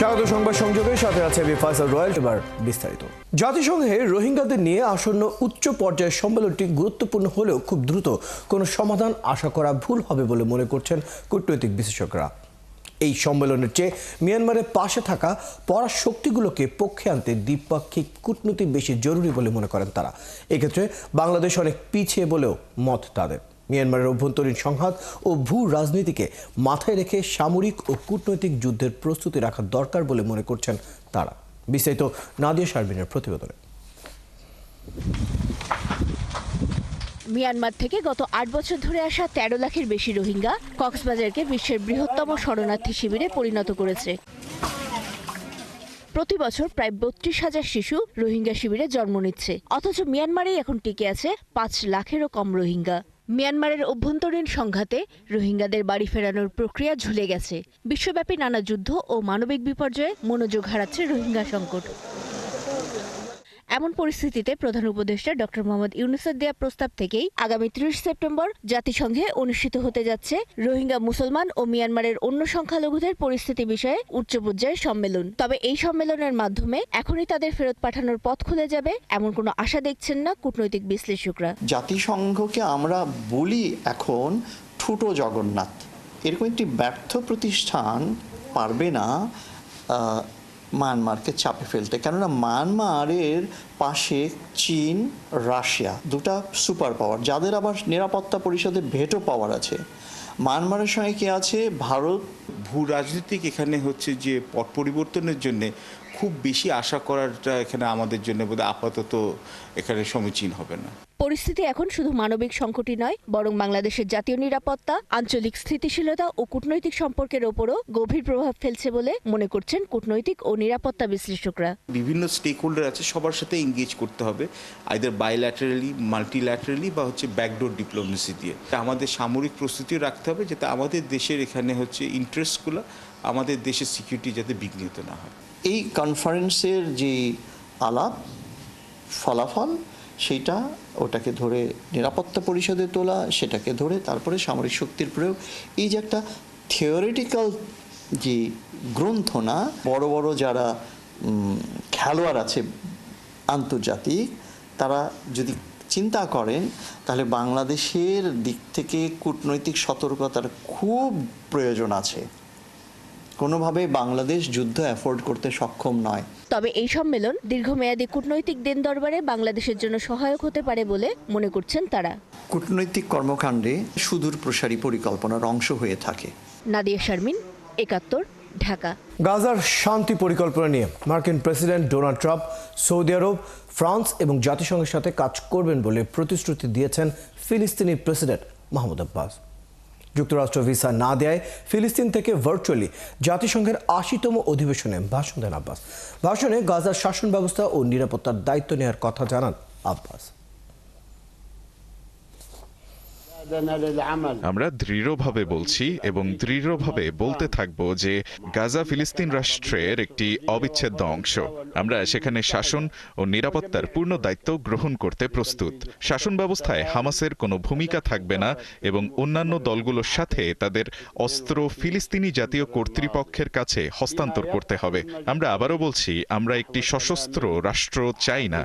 স্বাগত সংবাদ সংযোগের সাথে আছে আমি ফয়সাল রয়েল। এবার বিস্তারিত। জাতিসংঘে রোহিঙ্গাদের নিয়ে আসন্ন উচ্চ পর্যায়ের সম্মেলনটি গুরুত্বপূর্ণ হলেও খুব দ্রুত কোনো সমাধান আশা করা ভুল হবে বলে মনে করছেন কূটনৈতিক বিশেষজ্ঞরা। এই সম্মেলনের চেয়ে মিয়ানমারের পাশে থাকা পরাশক্তিগুলোকে পক্ষে আনতে দ্বিপাক্ষিক কূটনীতি বেশি জরুরি বলে মনে করেন তারা। এক্ষেত্রে বাংলাদেশ অনেক পিছিয়ে বলেও মত তাদের। মিয়ানমারের অভ্যন্তরীণ সংঘাত ও ভূ রাজনীতিকে মাথায় রেখে সামরিক ও কূটনৈতিক যুদ্ধের প্রস্তুতি রাখা দরকার বলে মনে করছেন তারা। বিস্তারিত নাদিয়া শারমিনের প্রতিবেদনে। মিয়ানমার থেকে গত ৮ বছর ধরে আসা ১৩ লাখের বেশি রোহিঙ্গা কক্সবাজারকে বিশ্বের বৃহত্তম শরণার্থী শিবিরে পরিণত করেছে। প্রতি বছর প্রায় ৩২,০০০ শিশু রোহিঙ্গা শিবিরে জন্ম নিচ্ছে, অথচ মিয়ানমারেই এখন টিকে আছে ৫ লাখেরও কম রোহিঙ্গা। মিয়ানমারের অভ্যন্তরীণ সংঘাতে রোহিঙ্গাদের বাড়ি ফেরানোর প্রক্রিয়া ঝুলে গেছে। বিশ্বব্যাপী নানা যুদ্ধ ও মানবিক বিপর্যয়ে মনোযোগ হারাচ্ছে রোহিঙ্গা সংকট। এমন পরিস্থিতিতে প্রধান উপদেষ্টা ডক্টর মোহাম্মদ ইউনূসের দেয়া প্রস্তাব থেকেই আগামী ৩০ সেপ্টেম্বর জাতিসংঘে অনুষ্ঠিত হতে যাচ্ছে রোহিঙ্গা মুসলমান ও মিয়ানমারের অন্য সংখ্যালঘুদের পরিস্থিতি বিষয়ে উচ্চ পর্যায়ের সম্মেলন। তবে এই সম্মেলনের মাধ্যমে এখনই তাদের ফেরত পাঠানোর পথ খুলে যাবে এমন কোনো আশা দেখছেন না কূটনৈতিক বিশ্লেষকরা। জাতিসংঘকে আমরা বলি এখন ঠুটো জগন্নাথ, এরকম একটি ব্যর্থ প্রতিষ্ঠান পারবে না মায়ানমারকে চাপে ফেলতে। কেননা মায়ানমারের পাশে চীন, রাশিয়া, দুটা সুপার পাওয়ার, যাদের আবার নিরাপত্তা পরিষদে ভেটো পাওয়ার আছে। মায়ানমারের সঙ্গে কি আছে? ভারত। ভূ রাজনীতিক এখানে হচ্ছে যে পট পরিবর্তনের জন্য খুব বেশি আশা করাটা এখানে আমাদের জন্য বোধহয় আপাতত এখানে সমীচীন হবে না। পরিস্থিতি এখন শুধু মানবিক সংকটই নয়, বরং বাংলাদেশের জাতীয় নিরাপত্তা, আঞ্চলিক স্থিতিশীলতা ও কূটনৈতিক সম্পর্কের ওপরও গভীর প্রভাব ফেলছে বলে মনে করছেন কূটনৈতিক ও নিরাপত্তা বিশ্লেষকরা। বিভিন্ন স্টেক হোল্ডার আছে, সবার সাথে এঙ্গেজ করতে হবে, আইদার বাইল্যাটারালি, মাল্টিল্যাটারালি বা হচ্ছে ব্যাকডোর ডিপ্লোমেসি দিয়ে। আমাদের সামরিক প্রস্তুতিও রাখতে হবে যাতে আমাদের দেশের এখানে হচ্ছে ইন্টারেস্টগুলো, আমাদের দেশের সিকিউরিটি যাতে বিঘ্নিত না হয়। এই কনফারেন্সের যে আলাপ ফলাফল, সেইটা ওটাকে ধরে নিরাপত্তা পরিষদে তোলা, সেটাকে ধরে তারপরে সামরিক শক্তির প্রয়োগ, এই যে একটা থিওরিটিক্যাল যে গ্রন্থনা, বড় বড় যারা খেলোয়াড় আছে আন্তর্জাতিক, তারা যদি চিন্তা করেন তাহলে বাংলাদেশের দিক থেকে কূটনৈতিক সতর্কতার খুব প্রয়োজন আছে। কোনোভাবে বাংলাদেশ যুদ্ধ অ্যাফোর্ড করতে সক্ষম নয়। তবে এই সম্মেলন দীর্ঘমেয়াদী কূটনৈতিক দেন দরবারে বাংলাদেশের জন্য সহায়ক হতে পারে বলে মনে করছেন তারা। কূটনৈতিক কর্মকাণ্ডে সুদূর প্রসারী পরিকল্পনার অংশ হয়ে থাকে। নাদিয়া শারমিন, ৭১, ঢাকা। গাজার শান্তি পরিকল্পনা নিয়ে মার্কিন প্রেসিডেন্ট ডোনাল্ড ট্রাম্প সৌদি আরব, ফ্রান্স এবং জাতিসংঘের সাথে কাজ করবেন বলে প্রতিশ্রুতি দিয়েছেন ফিলিস্তিনি প্রেসিডেন্ট মাহমুদ আব্বাস। যুক্তরাষ্ট্র ভিসা না দেয় ফিলিস্তিন থেকে ভার্চুয়ালি জাতিসংঘের ৮০তম অধিবেশনে ভাষণ দেন আব্বাস। ভাষণে গাজার শাসন ব্যবস্থা ও নিরাপত্তার দায়িত্ব নেওয়ার কথা জানান আব্বাস। আমরা দৃঢ়ভাবে বলছি এবং দৃঢ়ভাবে বলতে থাকব যে গাজা ফিলিস্তিন রাষ্ট্রের একটি অবিচ্ছেদ্য অংশ। আমরা সেখানে শাসন ও নিরাপত্তার পূর্ণ দায়িত্ব গ্রহণ করতে প্রস্তুত। শাসন ব্যবস্থায় হামাসের কোনো ভূমিকা থাকবে না এবং অন্যান্য দলগুলোর সাথে তাদের অস্ত্র ফিলিস্তিনি জাতীয় কর্তৃপক্ষের কাছে হস্তান্তর করতে হবে। আমরা আবারও বলছি, আমরা একটি সশস্ত্র রাষ্ট্র চাই না।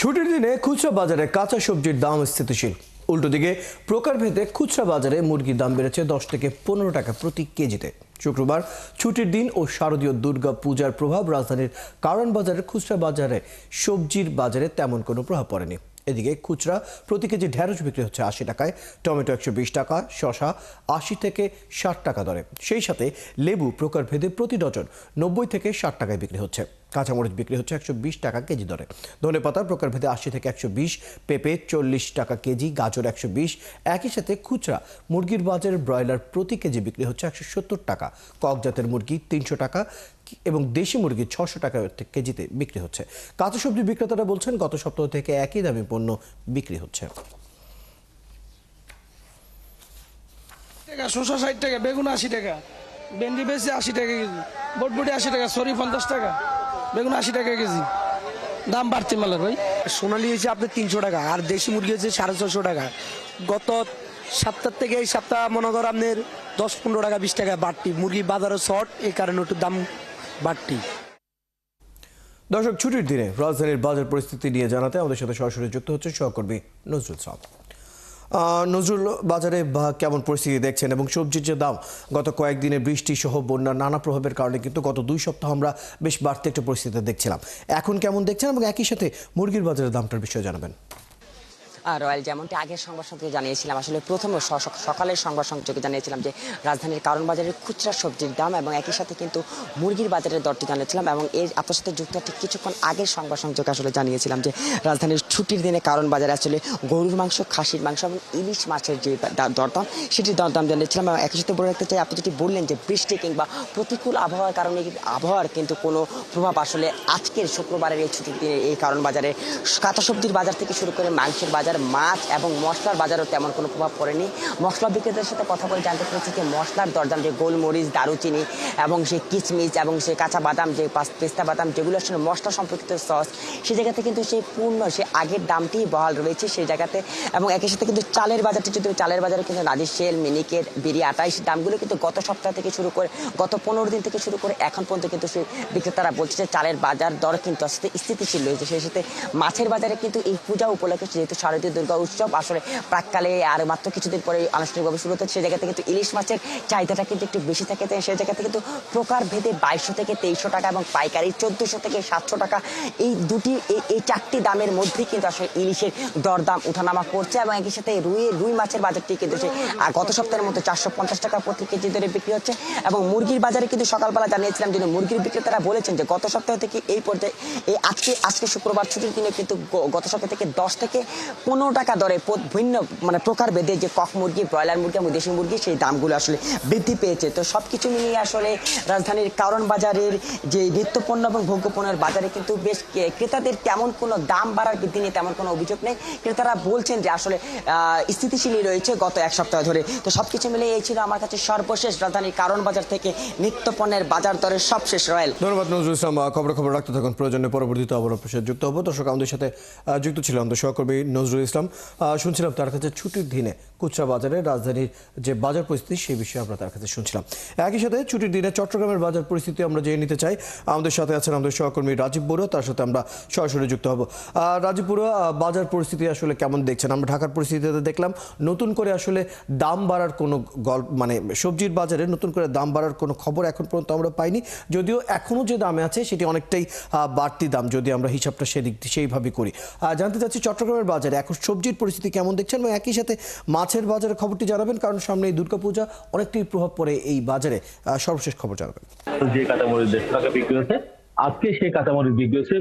ছুটির দিনে খুচরা বাজারে কাঁচা সবজির দাম স্থিতিশীল। উল্টো দিকে প্রকারভেদে খুচরা বাজারে মুরগির দাম বেড়েছে ১০ থেকে ১৫ টাকা প্রতি কেজিতে। শুক্রবার ছুটির দিন ও শারদীয় দুর্গা পূজার প্রভাব রাজধানীর কারওয়ান বাজারের খুচরা বাজারে সবজির বাজারে তেমন কোনো প্রভাব পড়েনি। এদিকে খুচরা প্রতি কেজি ঢেঁড়স বিক্রি হচ্ছে ৮০ টাকায়, টমেটো ১২০ টাকা, শসা ৮০ থেকে ৬০ টাকা দরে। সেই সাথে লেবু প্রকারভেদে প্রতি ডজন ৯০ থেকে ৬০ টাকায় বিক্রি হচ্ছে। কাঁচামরিচ বিক্রি হচ্ছে ১২০ টাকা কেজি দরে। ধনেপাতা প্রকারভেদে ৮০ থেকে ১২০, পেঁপে ৪০ টাকা কেজি, গাজর ১২০। একই সাথে খুচরা মুরগির বাজারে ব্রয়লার প্রতি কেজি বিক্রি হচ্ছে ১৭০ টাকা, কক জাতের মুরগি ৩০০ টাকা এবং দেশি মুরগি ৬০০ টাকা কেজিতে বিক্রি হচ্ছে। কাঁচা সবজি বিক্রেতারা বলছেন গত সপ্তাহ থেকে একই দামে পণ্য বিক্রি হচ্ছে। শসা ৬০ টাকা, বেগুন ৮০ টাকা, ভেন্ডি বেশি ৮০ টাকা কেজি, বটবটি ৮০ টাকা, সরি ৫০ টাকা, বেগুন ৮০ টাকা কেজি। দাম বাড়ছে মালের ভাই। সোনালি হয়েছে আপনার ৩০০ টাকা আর দেশি মুরগি হচ্ছে ৬৫০ টাকা। গত সপ্তাহ থেকে এই সপ্তাহ মনে করো আপনার 10-15 টাকা 20 টাকা বাড়তি, মুরগি বাজারও শর্ট, এই কারণে একটু দাম বাড়তি। দর্শক, ছুটির দিনে রাজধানীর বাজার পরিস্থিতি নিয়ে জানাতে আমাদের সাথে সরাসরি যুক্ত হচ্ছে সহকর্মী নজরুল ইসলাম। নজরুল, বাজারে কেমন পরিস্থিতি দেখছেন এবং সবজির যে দাম গত কয়েকদিনের বৃষ্টি সহ বন্যার নানা প্রভাবের কারণে কিন্তু গত 2 সপ্তাহ আমরা বেশ বাড়তি একটা পরিস্থিতি দেখছিলাম, এখন কেমন দেখছেন এবং একই সাথে মুরগির বাজারের দামটার বিষয়ে জানাবেন। রয়্যাল, যেমনটি আগের সংবাদ সংযোগে জানিয়েছিলাম, আসলে প্রথমে সকালের সংবাদ সংযোগে জানিয়েছিলাম যে রাজধানীর কারণ বাজারের খুচরা সবজির দাম এবং একই সাথে কিন্তু মুরগির বাজারের দরটি জানিয়েছিলাম, এবং এর আপনার সাথে যুক্ত ঠিক কিছুক্ষণ আগের সংবাদ সংযোগে আসলে জানিয়েছিলাম যে রাজধানীর ছুটির দিনে কারণ বাজারে আসলে গরুর মাংস, খাসির মাংস এবং ইলিশ মাছের যে দরদাম সেটির দরদাম জানিয়েছিলাম। এবং একই সাথে বলে রাখতে চাই, আপনি যেটি বললেন যে বৃষ্টি কিংবা প্রতিকূল আবহাওয়ার কারণে আবহাওয়ার কিন্তু কোনো প্রভাব আসলে আজকের শুক্রবারের এই ছুটির দিনে এই কারণ বাজারে কাঁচা সবজির বাজার থেকে শুরু করে মাংসের বাজার, মাছ এবং মশলার বাজারও তেমন কোনো প্রভাব পড়েনি। মশলা বিক্রেতাদের সাথে কথা বলে জানতে পেরেছি যে মশলার দরদাম, যে গোলমরিচ, দারুচিনি এবং সেই কিচমিচ এবং সেই কাঁচা বাদাম, যে পেস্তা বাদাম, যেগুলো আসলে মশলা সম্পর্কিত সস, সেই জায়গাতে কিন্তু সেই সে আগের দামটিই বহাল রয়েছে সেই জায়গাতে। এবং একই সাথে কিন্তু চালের বাজারটি, যদি চালের বাজারে কিন্তু নাদিরশেল, মিনিকেট, বিড়ি, আটাইশ দামগুলো কিন্তু গত সপ্তাহ থেকে শুরু করে গত 15 দিন থেকে শুরু করে এখন পর্যন্ত কিন্তু সেই বিক্রেতারা বলছে যে চালের বাজার দর কিন্তু আসলে স্থিতিশীল রয়েছে। সেই সাথে মাছের বাজারে কিন্তু এই পূজা উপলক্ষে, যেহেতু শারদীয় দুর্গা উৎসব আসলে প্রাককালে আর মাত্র কিছুদিন পরে আনুষ্ঠানিকভাবে শুরু হতে, সেই জায়গাতে কিন্তু ইলিশ মাছের চাহিদাটা কিন্তু একটু বেশি থাকে। সেই জায়গাতে কিন্তু প্রকার ভেদে 2200 থেকে 2300 টাকা এবং পাইকারি 1400 থেকে 700 টাকা, এই দুটি এই 4টি দামের মধ্যে কিন্তু আসলে ইলিশের দরদাম উঠানামা করছে। এবং একই সাথে রুই মাছের বাজারটি কিন্তু সে গত সপ্তাহের মধ্যে 450 টাকা প্রতি কেজি দরে বিক্রি হচ্ছে। এবং মুরগির বাজারে কিন্তু সকালবেলা জানিয়েছিলাম যে মুরগির বিক্রেতারা বলেছেন যে গত সপ্তাহ থেকে এই পর্যায়ে আজকে শুক্রবার ছুটির দিনে কিন্তু গত সপ্তাহ থেকে 10 থেকে 15 টাকা দরে ভিন্ন প্রকার ভেদে যে কক মুরগি, ব্রয়লার মুরগি এবং দেশি মুরগি, সেই দামগুলো আসলে বৃদ্ধি পেয়েছে। তো সবকিছু মিলিয়ে আসলে রাজধানীর কারণ বাজারের যে নিত্যপণ্য এবং ভোগ্যপণ্যের বাজারে কিন্তু বেশ ক্রেতাদের তেমন কোনো দাম বাড়ার বৃদ্ধি নিয়ে তেমন কোনো অভিযোগ নেই। ক্রেতারা বলছেন যে আসলে স্থিতিশীলই রয়েছে গত 1 সপ্তাহ ধরে। তো সবকিছু মিলিয়ে এই ছিল আমার কাছে সর্বশেষ রাজধানীর কারণ বাজার থেকে নিত্যপণ্যের বাজার দরের সবশেষ। রয়্যাল, ধন্যবাদ নজরুল ইসলাম। খবর রাখতে থাকুন, প্রয়োজনে পরবর্তীতে আবার আপনার সাথে যুক্ত হবো। দর্শক, আমাদের সাথে যুক্ত ছিলাম আমাদের সহকর্মী নজরুল ইসলাম। শুনছিলাম তার কাছে ছুটির দিনে খুচরা বাজারে রাজধানীর যে বাজার পরিস্থিতি সেই বিষয়ে আমরা তার কাছে শুনছিলাম। একই সাথে ছুটির দিনে চট্টগ্রামের বাজার পরিস্থিতি আমরা জেনে নিতে চাই। আমাদের সাথে আছেন আমাদের সহকর্মী রাজীব বড়ুয়া, তার সাথে আমরা সরাসরি যুক্ত হব। রাজীব বড়ুয়া, বাজার পরিস্থিতি আসলে কেমন দেখছেন? আমরা ঢাকার পরিস্থিতিতে দেখলাম নতুন করে আসলে দাম বাড়ার কোনো সবজির বাজারে নতুন করে দাম বাড়ার কোনো খবর এখন পর্যন্ত আমরা পাইনি, যদিও এখনও যে দামে আছে সেটি অনেকটাই বাড়তি দাম যদি আমরা হিসাবটা সেইভাবে করি। জানতে চাচ্ছি চট্টগ্রামের বাজারে এখন সবজির পরিস্থিতি কেমন দেখছেন এবং একই সাথে মাছের বাজারের খবরটি জানাবেন, কারণ সামনে এই দুর্গাপূজা, অনেকটাই প্রভাব পড়ে এই বাজারে। সর্বশেষ খবর জানাবেন। যে কাঁচামরিচ 150 টাকা বিক্রি হচ্ছে, আজকে সেই কাঁচামরিচ বিক্রি হচ্ছে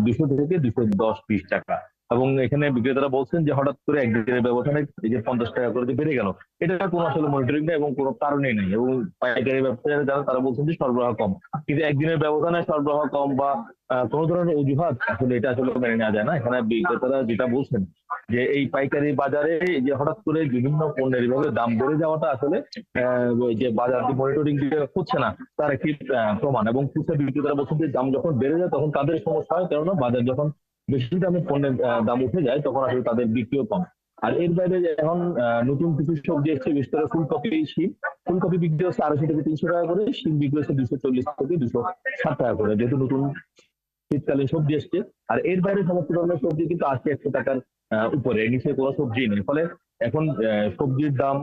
200 থেকে 210-20 টাকা। এবং এখানে বিক্রেতারা বলছেন যে হঠাৎ করে একদিনের ব্যবধানে এই যে 50 টাকা করে বেড়ে গেল, এটা কোনো আসলে মনিটরিং নেই এবং কোনো কারণেই নেই। এবং পাইকারি ব্যবসায়ীরা যারা, তারা বলছেন যে সরবরাহ কম, কিন্তু একদিনের ব্যবধানে সরবরাহ কম বা কোনো ধরনের অজুহাত আসলে এটা আসলে মেনে নেওয়া যায় না। এখানে বিক্রেতারা যেটা বলছেন যে এই পাইকারি বাজারে যে হঠাৎ করে বিভিন্ন পণ্যের এইভাবে দাম বেড়ে যাওয়াটা আসলে যে বাজার মনিটরিং হচ্ছে না তার একটি প্রমাণ। এবং খুচরা বিক্রেতারা বলছেন যে দাম যখন বেড়ে যায় তখন তাদের সমস্যা হয়, কেননা বাজার যখন বেশি দামে পণ্যের দাম উঠে যায় তখন আসলে তাদের বিক্রিও কম। আর এর বাইরে এখন নতুন কিছু সবজি এসছে, বিশেষ করে ফুলকপি, শিম। ফুলকপি বিক্রি হচ্ছে 250 থেকে 300 টাকা করে, শিম বিক্রি হচ্ছে 240 থেকে 260 টাকা করে, যেহেতু নতুন শীতকালীন সবজি এসছে। আর এর বাইরে সমস্ত ধরনের সবজি কিন্তু 80-100 টাকার উপরে, নিচে কোনো সবজি নেই। ফলে এখন সবজির দাম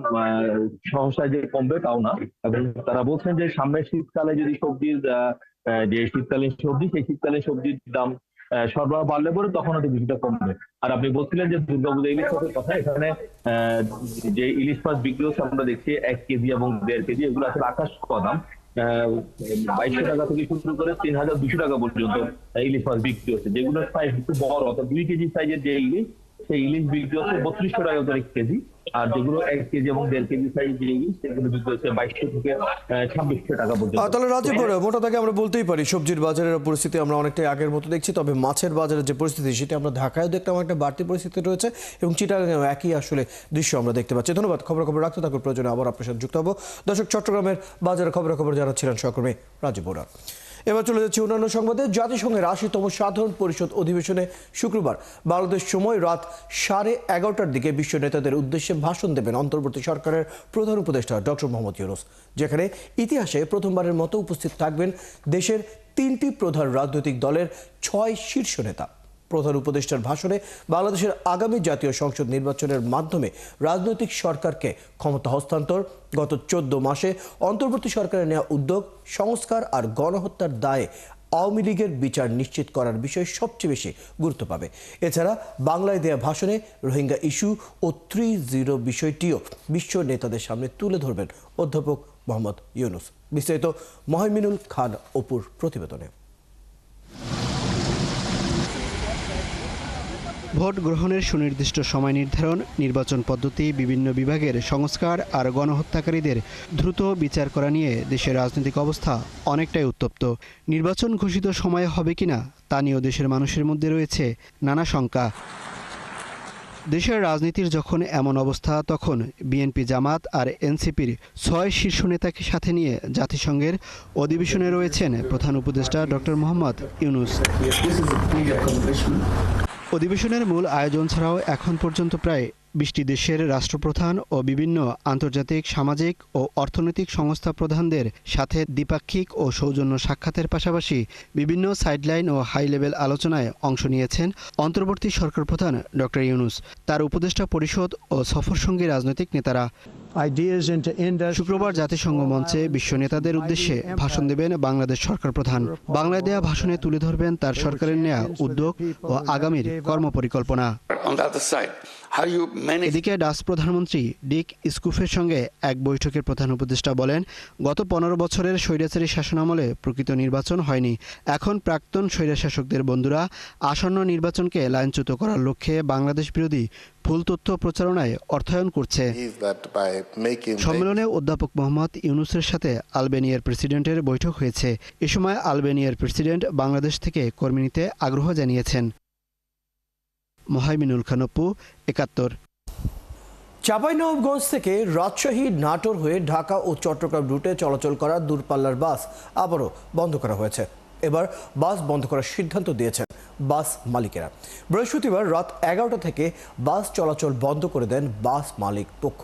সহসা যে কমবে তাও না। এবং তারা বলছেন যে সামনের শীতকালে যদি সবজির যে শীতকালীন সবজি, সেই শীতকালীন সবজির দাম সরবরাহ বাড়লে পরে তখন হয়তো কিছুটা কমবে। আর আপনি বলছিলেন যে দুর্গাপূজা ইলিশ মাছের কথা, এখানে যে ইলিশ মাছ বিক্রি হচ্ছে আমরা দেখছি 1 কেজি এবং 1.5 কেজি, এগুলো আসলে আকাশ ছোঁয়া দাম। 2200 টাকা থেকে শুরু করে 3200 টাকা পর্যন্ত ইলিশ মাছ বিক্রি হচ্ছে, যেগুলো সাইজ একটু বড়, অর্থাৎ 2 কেজি সাইজের যে ইলিশ, সেই ইলিশ বিক্রি হচ্ছে 3200 টাকা করে 1 কেজি। আর যেগুলো 1 কেজি এবং 1.5 কেজি সাইজ যে ইলিশ, সেগুলো বিক্রি হচ্ছে 2200 থেকে 2600 টাকা পর্যন্ত। তাহলে রাজীব বড়ুয়া, মোটা থেকে আমরা বলতেই পারি সবজির বাজারের পরিস্থিতি আমরা অনেকটাই আগের মতো দেখছি, তবে মাছের বাজারের যে পরিস্থিতি সেটি আমরা ঢাকায় দেখলাম একটা বাড়তি পরিস্থিতি রয়েছে এবং চিটাগাংয়ে একই আসলে দৃশ্য আমরা দেখতে পাচ্ছি। ধন্যবাদ। খবর রাখতে থাকুন, প্রয়োজনে আবার আপনার সাথে যুক্ত হবো। দর্শক, চট্টগ্রামের বাজারের খবর জানাচ্ছিলেন সহকর্মী রাজীব বড়ুয়া। এবার চলে যাচ্ছে অন্যান্য সংবাদে। জাতিসংঘের ৮০তম সাধারণ পরিষদ অধিবেশনে শুক্রবার বাংলাদেশ সময় রাত 11:30টার দিকে বিশ্ব নেতাদের উদ্দেশ্যে ভাষণ দেবেন অন্তর্বর্তী সরকারের প্রধান উপদেষ্টা ডক্টর মোহাম্মদ ইউনূস, যেখানে ইতিহাসে প্রথমবারের মতো উপস্থিত থাকবেন দেশের 3টি প্রধান রাজনৈতিক দলের 6 শীর্ষ নেতা। প্রধান উপদেষ্টার ভাষণে বাংলাদেশের আগামী জাতীয় সংসদ নির্বাচনের মাধ্যমে রাজনৈতিক সরকারকে ক্ষমতা হস্তান্তর, গত 14 মাসে অন্তর্বর্তী সরকারের নেওয়া উদ্যোগ, সংস্কার আর গণহত্যার দায়ে আওয়ামী লীগের বিচার নিশ্চিত করার বিষয়ে সবচেয়ে বেশি গুরুত্ব পাবে। এছাড়া বাংলায় দেয়া ভাষণে রোহিঙ্গা ইস্যু ও 3-0 বিষয়টিও বিশ্ব নেতাদের সামনে তুলে ধরবেন অধ্যাপক মোহাম্মদ ইউনূস। বিস্তারিত মহিমিনুল খান অপুর প্রতিবেদনে। ভোট গ্রহণের সুনির্দিষ্ট সময় নির্ধারণ, নির্বাচন পদ্ধতি, বিভিন্ন বিভাগের সংস্কার আর গণহত্যাকারীদের দ্রুত বিচার করা নিয়ে দেশের রাজনৈতিক অবস্থা অনেকটাই উত্তপ্ত। নির্বাচন ঘোষিত সময়ে হবে কিনা তা নিয়েও দেশের মানুষের মধ্যে রয়েছে নানা শঙ্কা। দেশের রাজনীতির যখন এমন অবস্থা, তখন বিএনপি, জামাত আর এনসিপির 6 শীর্ষ নেতাকে সাথে নিয়ে জাতিসংঘের অধিবেশনে রয়েছেন প্রধান উপদেষ্টা ডক্টর মোহাম্মদ ইউনূস। অধিবেশনের মূল আয়োজন ছাড়াও এখন পর্যন্ত প্রায় 20টি দেশের রাষ্ট্রপ্রধান ও বিভিন্ন আন্তর্জাতিক সামাজিক ও অর্থনৈতিক সংস্থা প্রধানদের সাথে দ্বিপাক্ষিক ও সৌজন্য সাক্ষাতের পাশাপাশি বিভিন্ন সাইডলাইন ও হাই লেভেল আলোচনায় অংশ নিয়েছেন অন্তর্বর্তী সরকার প্রধান ডক্টর ইউনূস, তার উপদেষ্টা পরিষদ ও সফরসঙ্গী রাজনৈতিক নেতারা। শুক্রবার জাতিসংঘ মঞ্চে বিশ্ব নেতাদের উদ্দেশ্যে ভাষণ দেবেন বাংলাদেশ সরকার প্রধান। বাংলায় দেয়া ভাষণে তুলে ধরবেন তার সরকারের নেয়া উদ্যোগ ও আগামীর কর্মপরিকল্পনা। এদিকে ডাচ প্রধানমন্ত্রী ডিক স্কুফের সঙ্গে এক বৈঠকে প্রধান উপদেষ্টা বলেন, গত 15 বছরের স্বৈরাচারী শাসনামলে প্রকৃত নির্বাচন হয়নি। এখন প্রাক্তন স্বৈরশাসকদের বন্ধুরা আসন্ন নির্বাচনকে লাইনচ্যুত করার লক্ষ্যে বাংলাদেশ বিরোধী ভুল তথ্য প্রচারণায় অর্থায়ন করছে। সম্মেলনে অধ্যাপক মোহাম্মদ ইউনূসের সাথে আলবেনিয়ার প্রেসিডেন্টের বৈঠক হয়েছে। এ সময় আলবেনিয়ার প্রেসিডেন্ট বাংলাদেশ থেকে কর্মী নিতে আগ্রহ জানিয়েছেন। মহিমিনুল খান অপু, ৭১। চাঁপাইনবাবগঞ্জ থেকে রাজশাহী, নাটোর হয়ে ঢাকা ও চট্টগ্রাম রুটে চলাচল করা দূরপাল্লার বাস আবারও বন্ধ করা হয়েছে। এবার বাস বন্ধ করার সিদ্ধান্ত দিয়েছেন বাস মালিকেরা। বৃহস্পতিবার রাত 11টা থেকে বাস চলাচল বন্ধ করে দেন বাস মালিক পক্ষ।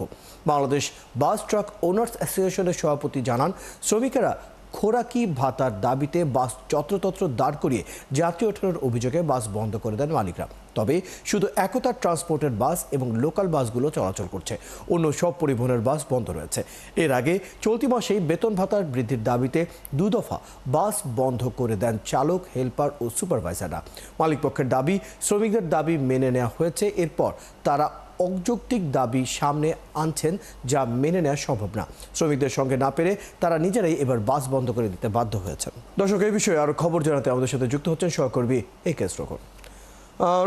বাংলাদেশ বাস ট্রাক ওনার্স অ্যাসোসিয়েশনের সভাপতি জানান, শ্রমিকেরা খোরাকি ভাতার দাবিতে বাস যত্রতত্র দাঁড় করিয়ে জাতীয় ওঠানোর অভিযোগে বাস বন্ধ করে দেন মালিকরা। তবে শুধু একতা ট্রান্সপোর্টের বাস এবং লোকাল বাসগুলো চলাচল করছে, অন্য সব পরিবহনের বাস বন্ধ রয়েছে। এর আগে চলতি মাসেই বেতন ভাতার বৃদ্ধির দাবিতে 2 দফা বাস বন্ধ করে দেন চালক, হেল্পার ও সুপারভাইজাররা। মালিকপক্ষের দাবি, শ্রমিকদের দাবি মেনে নেওয়া হয়েছে। এরপর তারা অযৌক্তিক দাবি সামনে আনছেন, যা মেনে নেওয়া সম্ভব না। শ্রমিকদের সঙ্গে না পেরে তারা নিজেরাই এবার বাস বন্ধ করে দিতে বাধ্য হয়েছেন। দর্শক, এই বিষয়ে আরও খবর জানাতে আমাদের সাথে যুক্ত হচ্ছেন সহকর্মী একেএস রোকন।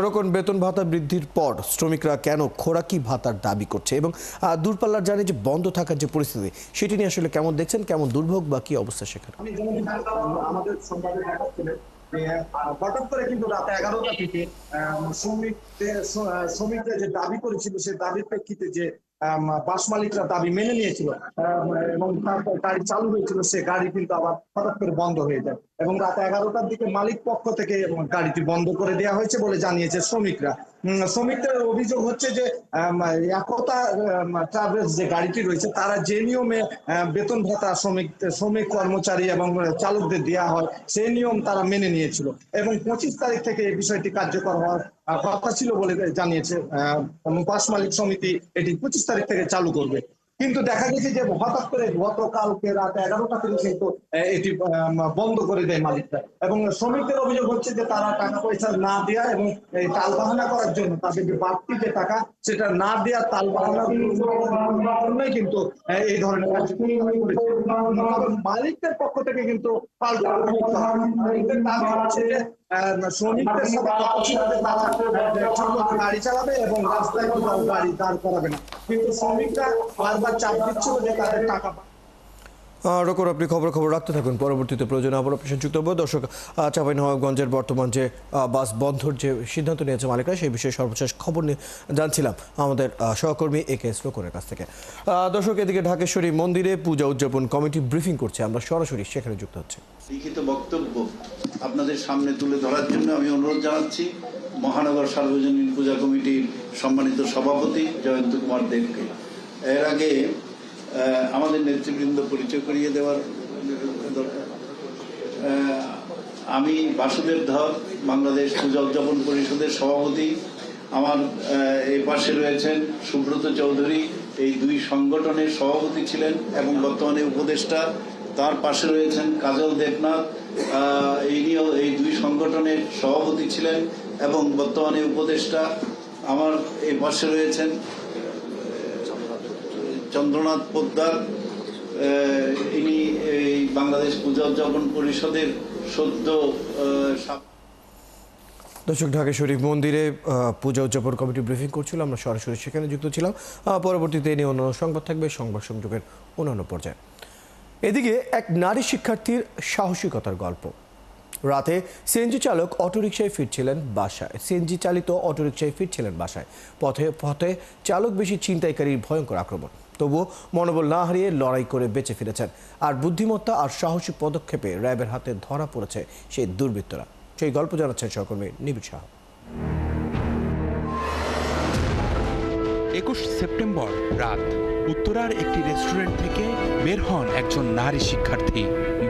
রোকন, বেতন ভাতা বৃদ্ধির পর শ্রমিকরা কেন খোরাকি ভাতার দাবি করছে এবং দূরপাল্লার জানে যে বন্ধ থাকার যে পরিস্থিতি, সেটি নিয়ে আসলে কেমন দেখছেন, কেমন দুর্ভোগ বা কি অবস্থা সেখানে? হঠাৎ করে কিন্তু রাত 11টা থেকে শ্রমিকদের যে দাবি করেছিল, সেই দাবির প্রেক্ষিতে যে বাস মালিকরা দাবি মেনে নিয়েছিল এবং তারপর গাড়ি চালু হয়েছিল, সে গাড়ি কিন্তু আবার হঠাৎ করে বন্ধ হয়ে যায় এবং রাত 11টার দিকে মালিক পক্ষ থেকে গাড়িটি বন্ধ করে দেওয়া হয়েছে বলে জানিয়েছে শ্রমিকরা। শ্রমিকদের অভিযোগ হচ্ছে যে একতা ট্রাভেলস যে গাড়িটি রয়েছে, তারা যে নিয়মে বেতন ভাতা শ্রমিক কর্মচারী এবং চালকদের দেওয়া হয়, সেই নিয়ম তারা মেনে নিয়েছিল এবং 25 তারিখ থেকে এই বিষয়টি কার্যকর হওয়ার কথা ছিল বলে জানিয়েছে বাস মালিক সমিতি। এটি 25 তারিখ থেকে চালু করবে, কিন্তু দেখা গেছে যে হঠাৎ করে গতকালকে রাত 11টা থেকে কিন্তু এটি বন্ধ করে দেয় মালিকরা এবং শ্রমিকদের অভিযোগ হচ্ছে যে তারা টাকা পয়সা না দেওয়া এবং এই তালবাহানা করার জন্য তাদের যে বাড়তি যে টাকা, সেটা না দেওয়া তালবাহানার জন্যই কিন্তু এই ধরনের মালিকদের পক্ষ থেকে কিন্তু শ্রমিকদের সাথে গাড়ি চালাবে এবং রাস্তায় গাড়ি দাঁড় করাবে না, কিন্তু শ্রমিকরা বারবার চাপ দিচ্ছিল যে তাদের টাকা। রকম আপনি খবর রাখতে থাকুন, পরবর্তীতে প্রয়োজনে আবার আপনার যুক্ত হবো। দর্শক, চাঁপাইনবাবগঞ্জের বর্তমান যে বাস বন্ধর যে সিদ্ধান্ত নিয়েছে মালিকরা, সেই বিষয়ে সর্বশেষ খবর নিয়ে জানছিলাম আমাদের সহকর্মী AK রকমের কাছ থেকে। দর্শক, এদিকে ঢাকেশ্বরী মন্দিরে পূজা উদযাপন কমিটি ব্রিফিং করছে, আমরা সরাসরি সেখানে যুক্ত হচ্ছে। লিখিত বক্তব্য আপনাদের সামনে তুলে ধরার জন্য আমি অনুরোধ জানাচ্ছি মহানগর সার্বজনীন পূজা কমিটির সম্মানিত সভাপতি জয়ন্ত কুমার দেবকে। এর আগে আমাদের নেতৃবৃন্দ পরিচয় করিয়ে দেওয়ার দরকার। আমি বাসুদেব ধর, বাংলাদেশ পূজা উদযাপন পরিষদের সভাপতি। আমার এই পাশে রয়েছেন সুব্রত চৌধুরী, এই দুই সংগঠনের সভাপতি ছিলেন এবং বর্তমানে উপদেষ্টা। তার পাশে রয়েছেন কাজল দেবনাথ, ইনিও এই দুই সংগঠনের সভাপতি ছিলেন এবং বর্তমানে উপদেষ্টা। আমার এই পাশে রয়েছেন চন্দ্রনাথ পোদ্দার, ইনি এই বাংলাদেশ পূজা উদযাপন পরিষদের সদ্য। দর্শক, ঢাকেশ্বরী মন্দিরে পূজা উদযাপন কমিটি ব্রিফিং করছিল, আমরা সরাসরি সেখানে যুক্ত ছিলাম। পরবর্তীতে এ নিয়ে অন্যান্য সংবাদ থাকবে সংবাদ সংযোগের অন্যান্য পর্যায়ে। এদিকে এক নারী শিক্ষার্থীর সাহসিকতার গল্প। রাতে সিএনজি চালক অটোরিকশায় ফিরছিলেন বাসায়। পথে চালক বেশি ছিনতাইকারীর ভয়ঙ্কর আক্রমণ। তবুও মনোবল না হারিয়ে লড়াই করে বেঁচে ফিরেছেন। আর বুদ্ধিমত্তা আর সাহসী পদক্ষেপে র্যাবের হাতে ধরা পড়েছে সেই দুর্বৃত্তরা। সেই গল্প জানাচ্ছেন সহকর্মী নিবিড় শাহ। 21 সেপ্টেম্বর রাত উত্তরার একটি রেস্টুরেন্ট থেকে বের হন একজন নারী শিক্ষার্থী।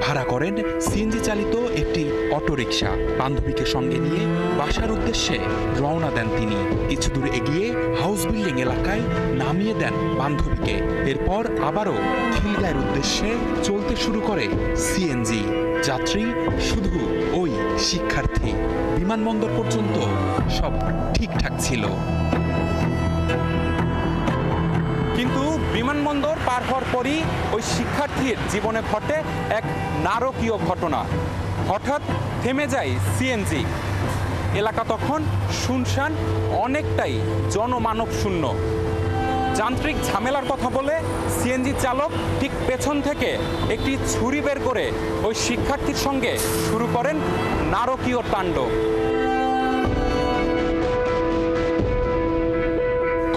ভাড়া করেন সিএনজি চালিত একটি অটোরিকশা। বান্ধবীকে সঙ্গে নিয়ে বাসার উদ্দেশ্যে রওনা দেন তিনি। কিছু দূর এগিয়ে হাউস বিল্ডিং এলাকায় নামিয়ে দেন বান্ধবীকে। এরপর আবারও খিলগাঁয়ের উদ্দেশ্যে চলতে শুরু করে সিএনজি। যাত্রী শুধু ওই শিক্ষার্থী। বিমানবন্দর পর্যন্ত সব ঠিকঠাক ছিল, কিন্তু বিমানবন্দর পার হওয়ার পরই ওই শিক্ষার্থীর জীবনে ঘটে এক নারকীয় ঘটনা। হঠাৎ থেমে যায় সিএনজি। এলাকা তখন শুনশান, অনেকটাই জনমানব শূন্য। যান্ত্রিক ঝামেলার কথা বলে সিএনজি চালক ঠিক পেছন থেকে একটি ছুরি বের করে ওই শিক্ষার্থীর সঙ্গে শুরু করেন নারকীয় তাণ্ডব।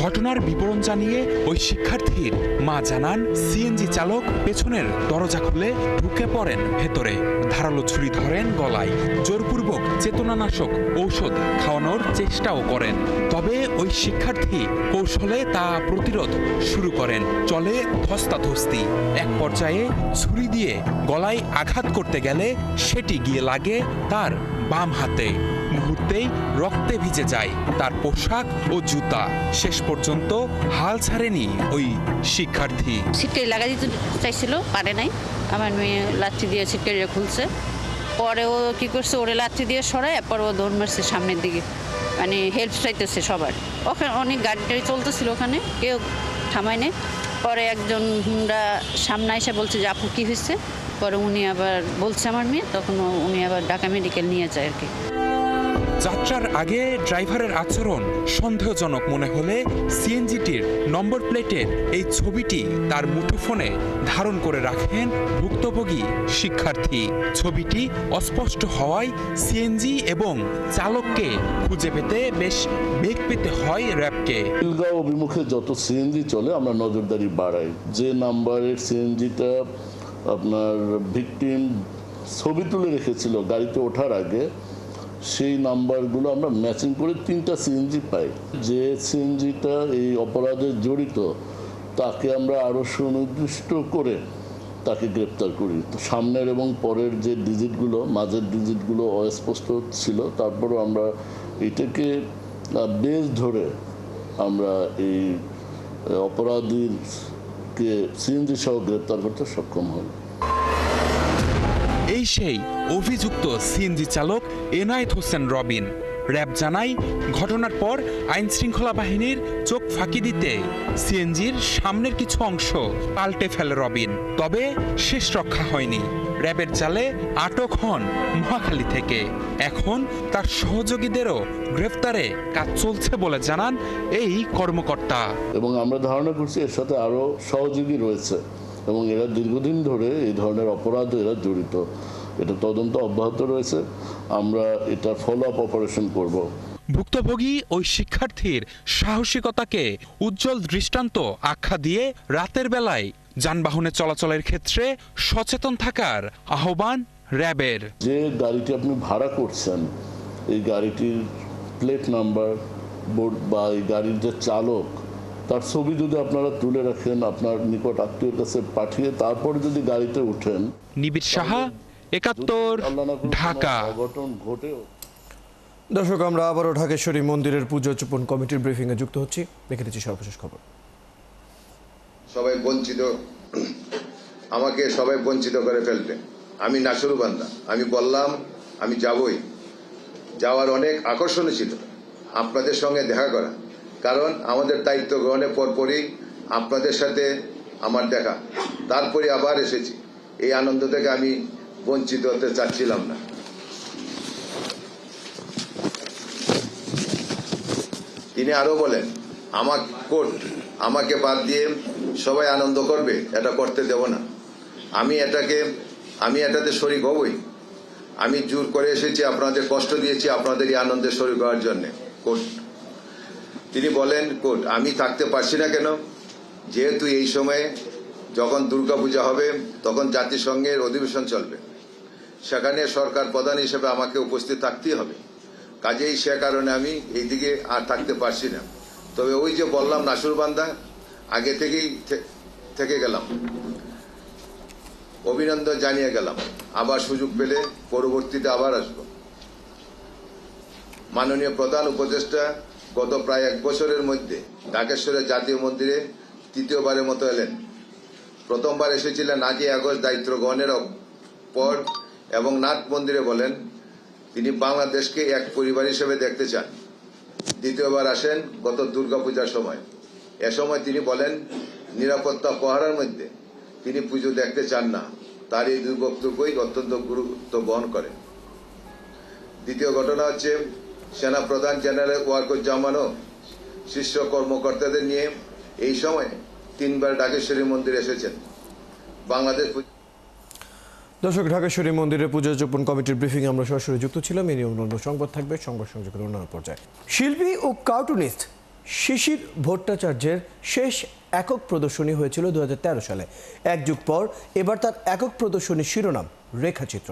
ঘটনার বিবরণ জানিয়ে ওই শিক্ষার্থীর মা জানান, সিএনজি চালক পেছনের দরজা খুলে ঢুকে পড়েন ভেতরে। ধারালো ছুরি ধরেন গলায়। জোরপূর্বক চেতনানাশক ঔষধ খাওয়ানোর চেষ্টাও করেন। তবে ওই শিক্ষার্থী কৌশলে তা প্রতিরোধ শুরু করেন। চলে ধস্তাধস্তি। এক পর্যায়ে ছুরি দিয়ে গলায় আঘাত করতে গেলে সেটি গিয়ে লাগে তার বাম হাতে। মুহূর্তেই রক্তে ভিজে যায় তার পোশাক ও জুতা। শেষ পর্যন্ত হাল ছাড়েনি ওই শিক্ষার্থী। সিটকারি লাগাই দিতে চাইছিল, পারে নাই। আমার মেয়ে লাঠি দিয়ে সিটকারিটা খুলছে। পরে ও কি করছে, ওরে লাঠি দিয়ে সরায়, পর ও দৌড় মারছে সামনের দিকে, মানে হেল্প চাইতেছে সবার। ওখানে অনেক গাড়ি টাড়ি চলতেছিল, ওখানে কেউ থামায় নেই। পরে একজন হুন্ডা সামনে এসে বলছে যে আপু কি হয়েছে। পরে উনি আবার বলছে আমার মেয়ে, তখন উনি আবার ঢাকা মেডিকেল নিয়ে যায় আর কি। যাত্রার আগে ড্রাইভারের আচরণ সন্দেহজনক মনে হলে সিএনজিটির নম্বর প্লেটের এই ছবিটি তার মুঠোফোনে ধারণ করে রাখেন ভুক্তভোগী শিক্ষার্থী। ছবিটি অস্পষ্ট হওয়ায় সিএনজি এবং চালককে খুঁজে পেতে বেশ বেগ পেতে হয় র্যাবকে। খিলগাঁও অভিমুখে যত সিএনজি চলে আমরা নজরদারি বাড়াই। যে নাম্বারের সিএনজিটা আপনার ভিকটিম ছবি তুলে রেখেছিল গাড়িতে ওঠার আগে, সেই নাম্বারগুলো আমরা ম্যাচিং করে 3টা সিএনজি পাই। যে সিএনজিটা এই অপরাধে জড়িত তাকে আমরা আরও সুনির্দিষ্ট করে তাকে গ্রেপ্তার করি। তো সামনের এবং পরের যে ডিজিটগুলো, মাঝের ডিজিটগুলো অস্পষ্ট ছিল, তারপরও আমরা এটাকে বেস ধরে আমরা এই অপরাধীকে সিএনজি সহ গ্রেপ্তার করতে সক্ষম হই। এই সেই অভিযুক্ত সিএনজি চালক এনায়েত হোসেন রবিন। র্যাব জানায়, ঘটনার পর আইন শৃঙ্খলা বাহিনীর চোখ ফাঁকি দিতে সিএনজির সামনের কিছু অংশ পাল্টে ফেলে রবিন। তবে শেষ রক্ষা হয়নি। র্যাবের জালে আটক হন মহাখালী থেকে। এখন তার সহযোগীদেরও গ্রেফতারে কাজ চলছে বলে জানান এই কর্মকর্তা। এবং আমরা ধারণা করছি এর সাথে আরও সহযোগী রয়েছে। এবং এরা দীর্ঘদিন ধরে এই ধরনের অপরাধে এরা জড়িত। এটা তদন্ত অব্যাহত রয়েছে, আমরা এটা ফলো আপ অপারেশন করব। ভুক্তভোগী ওই শিক্ষার্থীর সাহসিকতাকে উজ্জ্বল দৃষ্টান্ত আখ্যা দিয়ে রাতের বেলায় যানবাহনে চলাচলের ক্ষেত্রে সচেতন থাকার আহ্বান র্যাবের। যে গাড়িটি আপনি ভাড়া করছেন, এই গাড়িটির প্লেট নাম্বার বোর্ড বা এই গাড়ির যে চালক, তার ছবি যদি আপনারা তুলে রাখেন, আপনার নিকট আত্মীয়ের কাছে পাঠিয়ে তারপরে যদি গাড়িতে উঠেন। নিবিড় সাহা, ৭১, ঢাকা। অঘটন ঘটেও। দর্শক, আমরা আবারও ঢাকেশ্বরী মন্দিরের পুজো উদযাপন কমিটির ব্রিফিংয়ে যুক্ত হচ্ছি। দেখে দিচ্ছি সর্বশেষ খবর। সবাই বঞ্চিত, আমাকে সবাই বঞ্চিত করে ফেলবে। আমি নাসুরবান্দা, আমি বললাম আমি যাবই। যাওয়ার অনেক আকর্ষণ ছিল আপনাদের সঙ্গে দেখা করা, কারণ আমাদের দায়িত্ব গ্রহণের পরপরই আপনাদের সাথে আমার দেখা, তারপরে আবার এসেছি। এই আনন্দ থেকে আমি বঞ্চিত হতে চাচ্ছিলাম না। তিনি আরো বলেন, আমাকে বাদ দিয়ে সবাই আনন্দ করবে, এটা করতে দেব না। আমি এটাতে শরিক হবই। আমি জোর করে এসেছি, আপনাদের কষ্ট দিয়েছি আপনাদের এই আনন্দের শরিক হওয়ার জন্য। কোর্ট তিনি বলেন, কোর্ট আমি থাকতে পারছি না কেন? যেহেতু এই সময়ে যখন দুর্গাপূজা হবে তখন জাতিসংঘের অধিবেশন চলবে, সেখানে সরকার প্রধান হিসেবে আমাকে উপস্থিত থাকতেই হবে। কাজেই সে কারণে আমি এইদিকে আর থাকতে পারছি না। তবে ওই যে বললাম নাসুরবান্দা, আগে থেকেই থেকে গেলাম, অভিনন্দন জানিয়ে গেলাম। আবার সুযোগ পেলে পরবর্তীতে আবার আসব। মাননীয় প্রধান উপদেষ্টা গত প্রায় 1 বছরের মধ্যে ঢাকেশ্বরের জাতীয় মন্দিরে তৃতীয়বারের মতো এলেন। প্রথমবার এসেছিলেন 8ই আগস্ট দায়িত্ব গ্রহণের পর, এবং নাথ মন্দিরে বলেন তিনি বাংলাদেশকে এক পরিবার হিসেবে দেখতে চান। দ্বিতীয়বার আসেন গত দুর্গাপূজার সময়। এ সময় তিনি বলেন নিরাপত্তা পাহারার মধ্যে তিনি পুজো দেখতে চান না। তার এই দুই বক্তব্যই অত্যন্ত গুরুত্ব বহন করে। দ্বিতীয় ঘটনা হচ্ছে সেনা প্রধান জেনারেল ওয়াকারুজ্জামানও শীর্ষ কর্মকর্তাদের নিয়ে এই সময় 3বার ঢাকেশ্বরী মন্দিরে এসেছেন। বাংলাদেশ দর্শক, ঢাকেশ্বরী মন্দিরের পুজো উদযাপন কমিটির ব্রিফিং আমরা সরাসরি যুক্ত ছিলাম। এই নিয়ে অন্যান্য সংবাদ থাকবে, সংবাদ সংযোগের অন্যান্য পর্যায়ে। শিল্পী ও কার্টুনিস্ট শিশির ভট্টাচার্যের শেষ একক প্রদর্শনী হয়েছিল 2013 সালে। 1 যুগ পর এবার তার একক প্রদর্শনীর শিরোনাম রেখাচিত্র।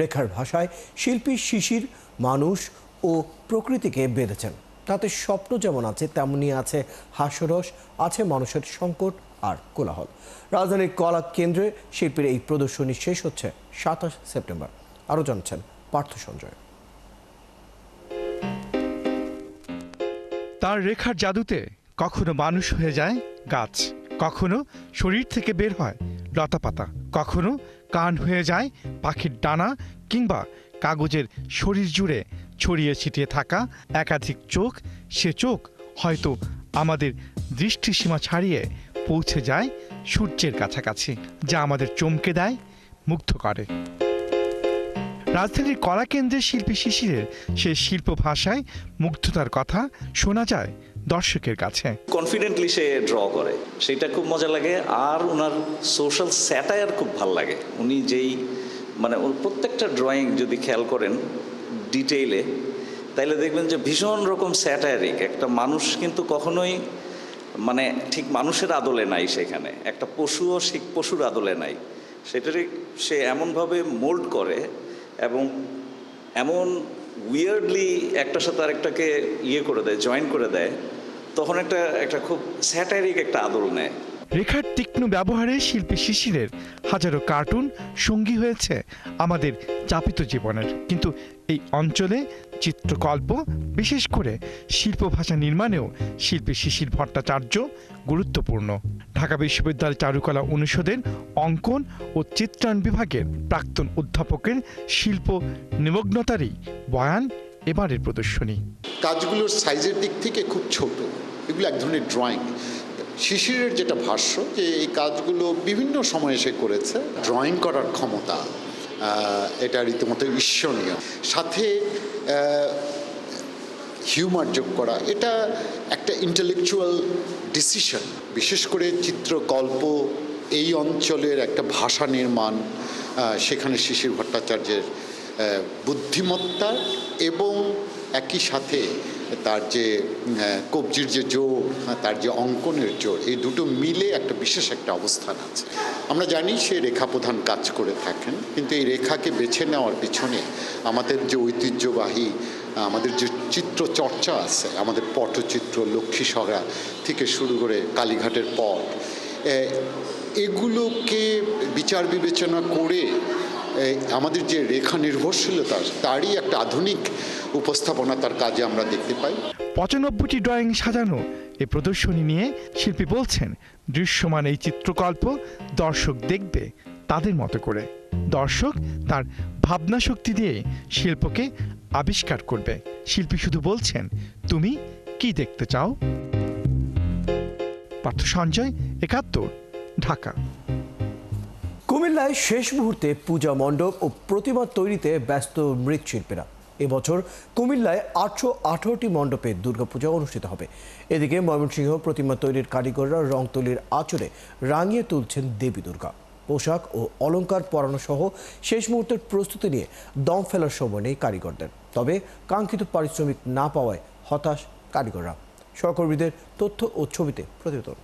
রেখার ভাষায় শিল্পী শিশির মানুষ ও প্রকৃতিকে বেঁধেছেন। তাতে স্বপ্ন যেমন আছে, তেমনি আছে হাস্যরস, আছে মানুষের সংকট আর কোলাহল। রাজধানীর কলা কেন্দ্রে শিল্পীর এই প্রদর্শনী শেষ হচ্ছে 27 সেপ্টেম্বর। আরও জানছেন পার্থ সঞ্জয়। তার রেখার জাদুতে কখনো মানুষ হয়ে যায় গাছ, কখনো শরীর থেকে বের হয় লতাপাতা, কখনো কান হয়ে যায় পাখির ডানা, কিংবা কাগজের শরীর জুড়ে ছড়িয়ে ছিটিয়ে থাকা একাধিক চোখ। সে চোখ হয়তো আমাদের দৃষ্টিসীমা ছাড়িয়ে পৌঁছে যায় সূর্যের কাছাকাছি, যা আমাদের চমকে দেয়, মুগ্ধ করে। রাজধানীর কলা কেন্দ্রের শিল্পী শিশিরের সে শিল্প ভাষায় মুগ্ধতার কথা শোনা যায় দর্শকের কাছে। কনফিডেন্টলি সে ড্র করে, সেটা খুব মজা লাগে। আর ওনার সোশ্যাল স্যাটায়ার খুব ভাল লাগে। উনি যেই ওর প্রত্যেকটা ড্রয়িং যদি খেয়াল করেন ডিটেইলে, তাইলে দেখবেন যে ভীষণ রকম স্যাটায়ারিক। একটা মানুষ কিন্তু কখনোই ঠিক মানুষের আদলে নাই, সেখানে একটা পশুও ঠিক পশুর আদলে নাই। সেটারই সে এমনভাবে মোল্ড করে এবং এমন উইয়ার্ডলি একটার সাথে আরেকটাকে করে দেয়, জয়েন করে দেয়, তখন একটা খুব স্যাটারিক একটা আদল নেয়। রেখার তীক্ষ্ণ ব্যবহারে শিল্পী শিশিরের হাজারো কার্টুন সঙ্গী হয়েছে আমাদের যাপিত জীবনের। কিন্তু এই অঞ্চলে চিত্রকল্প, বিশেষ করে শিল্প ভাষা নির্মাণেও শিল্পী শিশির ভট্টাচার্য গুরুত্বপূর্ণ। ঢাকা বিশ্ববিদ্যালয় চারুকলা অনুষদের অঙ্কন ও চিত্রায়ন বিভাগের প্রাক্তন অধ্যাপকের শিল্প নিমগ্নতারই বয়ান এবারের প্রদর্শনী। কাজগুলোর সাইজের দিক থেকে খুব ছোট, এগুলো এক ধরনের ড্রয়িং। শিশিরের যেটা ভাষ্য, যে এই কাজগুলো বিভিন্ন সময়ে সে করেছে। ড্রয়িং করার ক্ষমতা এটা রীতিমতো ঈশ্বরীয়। সাথে হিউমার যোগ করা, এটা একটা ইন্টেলেকচুয়াল ডিসিশন। বিশেষ করে চিত্রকল্প এই অঞ্চলের একটা ভাষা নির্মাণ, সেখানে শিশির ভট্টাচার্যের বুদ্ধিমত্তা এবং একই সাথে তার যে কবজির যে জোর, তার যে অঙ্কনের জোর, এই দুটো মিলে একটা বিশেষ একটা অবস্থান আছে। আমরা জানি সে রেখাপ্রধান কাজ করে থাকেন, কিন্তু এই রেখাকে বেছে নেওয়ার পিছনে আমাদের যে ঐতিহ্যবাহী আমাদের যে চিত্র চর্চা আছে, আমাদের পটচিত্র, লক্ষ্মীসরা থেকে শুরু করে কালীঘাটের পট, এগুলোকে বিচার বিবেচনা করে আমাদের যে রেখা নির্ভরশীলতা, তারই একটা আধুনিক উপস্থাপনা তার কাজে আমরা দেখতে পাই। ৯৫টি ড্রয়িং সাজানো এই প্রদর্শনী নিয়ে শিল্পী বলছেন, দৃশ্যমান এই চিত্রকল্প দর্শক দেখবে তাদের মতো করে। দর্শক তার ভাবনা শক্তি দিয়ে শিল্পকে আবিষ্কার করবে। শিল্পী শুধু বলছেন, তুমি কি দেখতে চাও? পার্থ সঞ্জয়, ৭১, ঢাকা। কুমিল্লায় শেষ মুহূর্তে পূজা মণ্ডপ ও প্রতিমা তৈরিতে ব্যস্ত মৃৎশিল্পীরা। এবছর কুমিল্লায় ৮১৮টি মণ্ডপে দুর্গাপূজা অনুষ্ঠিত হবে। এদিকে ময়মনসিংহ প্রতিমা তৈরির কারিগররা রং তুলির আঁচড়ে রাঙিয়ে তুলছেন দেবী দুর্গা। পোশাক ও অলংকার পরানো সহ শেষ মুহূর্তের প্রস্তুতি নিয়ে দম ফেলার সময় নেই কারিগরদের। তবে কাঙ্ক্ষিত পারিশ্রমিক না পাওয়ায় হতাশ কারিগররা। সহকর্মীদের তথ্য ও ছবিতে প্রতিবেদন।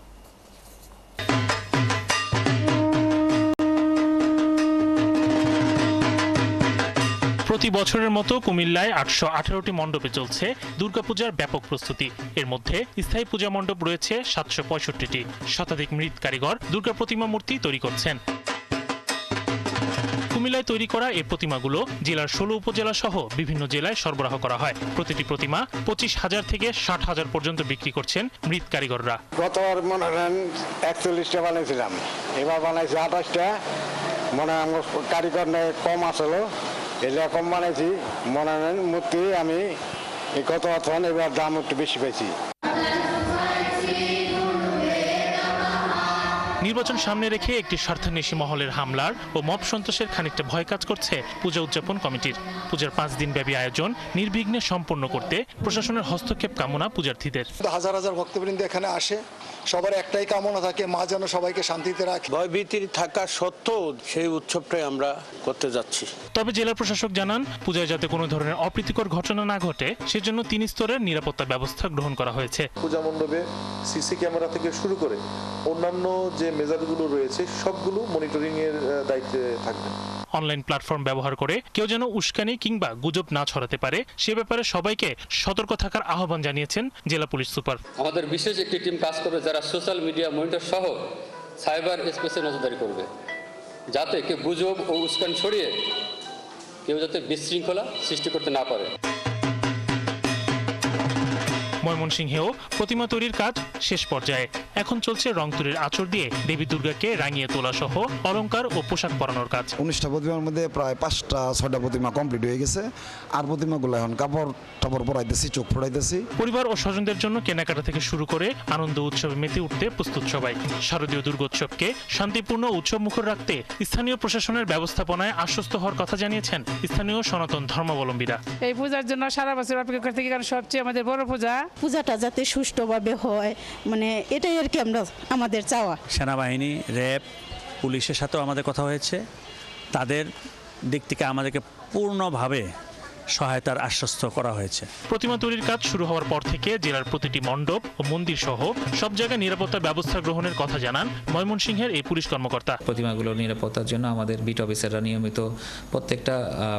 প্রতি বছরের মতো কুমিল্লায় ৮১৮টি মণ্ডপে চলছে দুর্গাপূজার ব্যাপক প্রস্তুতি। এর মধ্যে স্থায়ী পূজা মণ্ডপ রয়েছে ৭৬৫টি। শতাধিক মৃৎ কারিগর দুর্গা প্রতিমা মূর্তি তৈরি করছেন। কুমিল্লায় তৈরি করা এই প্রতিমাগুলো জেলার ১৬ উপজেলা সহ বিভিন্ন জেলায় সরবরাহ করা হয়। প্রতিটি প্রতিমা ২৫,০০০ থেকে ৬০,০০০ পর্যন্ত বিক্রি করছেন মৃৎ কারিগররা। গতবার মনে করেন ৪১টা বানিয়েছিলাম, এবার বানাইছি ২৮টা। মনে হয় আমার কারিগর কম আসলো, এরকম বানাইছি। মনে হয় মূর্তি আমি গত বছর, এবার দাম একটু বেশি পেয়েছি। নির্বাচন সামনে রেখে একটি স্বার্থান্বেষী মহলের হামলার ও মব সন্তোষের খানিকটা ভয় কাজ করছে পূজা উদযাপন কমিটির। পূজার ৫ দিন ব্যাপী আয়োজন নির্বিঘ্নে সম্পন্ন করতে প্রশাসনের হস্তক্ষেপ কামনা পূজার্থীদের। হাজার হাজার ভক্তবৃন্দ এখানে আসে, সবার একটাই কামনা থাকে, মা যেন সবাইকে শান্তিতে রাখে। ভয়ভীতির থাকা সত্ত্বেও সেই উৎসবটাই আমরা করতে যাচ্ছি। তবে জেলা প্রশাসক জানান, পূজায় যাতে কোনো ধরনের অপ্রীতিকর ঘটনা না ঘটে সেজন্য ৩ স্তরের নিরাপত্তা ব্যবস্থা গ্রহণ করা হয়েছে। পূজা মণ্ডপে সিসি ক্যামেরা থেকে শুরু করে অন্যান্য যে মেজারগুলো রয়েছে সবগুলো মনিটরিং এর দায়িত্বে থাকবে। অনলাইন প্ল্যাটফর্ম ব্যবহার করে কেউ যেন উস্কানি কিংবা গুজব না ছড়াতে পারে সে ব্যাপারে সবাইকে সতর্ক থাকার আহ্বান জানিয়েছেন জেলা পুলিশ সুপার। আমাদের বিশেষ একটি টিম কাজ করবে যারা সোশ্যাল মিডিয়া মনিটর সহ সাইবার স্পেসে নজরদারি করবে, যাতে কেউ গুজব ও উস্কানি ছড়িয়ে কেউ যাতে বিশৃঙ্খলা সৃষ্টি করতে না পারে। ময়মনসিংহেও প্রতিমা তৈরির কাজ শেষ পর্যায়ে। এখন চলছে রং তুলির আঁচড় দিয়ে দেবী দুর্গাকে রাঙিয়ে তোলা সহ অলংকার ও পোশাক পরানোর কাজ। ১৯টা প্রতিমার মধ্যে প্রায় ৫টা-৬টা প্রতিমা কমপ্লিট হয়ে গেছে। আর প্রতিমাগুলো এখন কাপড় টাপড় পরাইতেছি, চোখ ফোড়াইতেছি। পরিবার ও স্বজনদের জন্য কেনাকাটা থেকে শুরু করে আনন্দ উৎসবে মেতে উঠতে প্রস্তুত সবাই। শারদীয় দুর্গোৎসবকে শান্তিপূর্ণ উৎসব মুখর রাখতে স্থানীয় প্রশাসনের ব্যবস্থাপনায় আশ্বস্ত হওয়ার কথা জানিয়েছেন স্থানীয় সনাতন ধর্মাবলম্বীরা। এই পূজার জন্য সারা বছর অপেক্ষা করতে গিয়ে সবচেয়ে আমাদের বড় পূজাটা যাতে সুষ্ঠুভাবে হয়, মানে এটাই আর কি আমাদের চাওয়া। সেনাবাহিনী, র্যাব, পুলিশের সাথেও আমাদের কথা হয়েছে। তাদের দিক থেকে আমাদেরকে পূর্ণভাবে সহায়তার আশ্বস্ত করা হয়েছে। প্রতিমা তৈরির কাজ শুরু হওয়ার পর থেকে জেলার প্রতিটি মণ্ডপ ও মন্দির সহ সব জায়গায় নিরাপত্তা ব্যবস্থা গ্রহণের কথা জানান ময়মনসিংহের এই পুলিশ কর্মকর্তা। প্রতিমাগুলোর নিরাপত্তার জন্য আমাদের বিট অফিসাররা নিয়মিত প্রত্যেকটা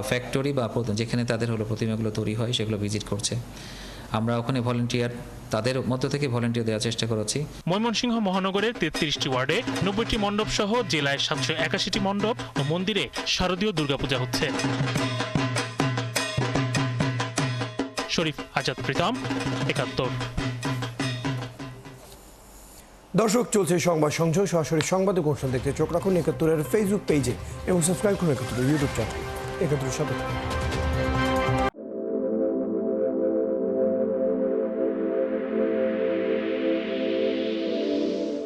ফ্যাক্টরি বা যেখানে তাদের প্রতিমাগুলো তৈরি হয় সেগুলো ভিজিট করছে। আমরা ওখানে ভলেন্টিয়ার, তাদের মধ্য থেকে ভলেন্টিয়ার দেওয়ার চেষ্টা করছি। ময়মনসিংহ মহানগরের ৩৩টি ওয়ার্ডে ৯০টি মণ্ডপ সহ জেলায় ৭৮১টি মণ্ডপ ও মন্দিরে শারদীয় দুর্গাপূজা হচ্ছে। শরীফ আজাদ প্রীতম, ৭১। দর্শক, চলছে সংবাদ সংযোগ। সরাসরি সংবাদ অনুষ্ঠান দেখতে চোখ রাখুন ৭১-এর ফেসবুক পেজে এবং সাবস্ক্রাইব করুন ৭১ ইউটিউব চ্যানেল। ৭১ সাথে।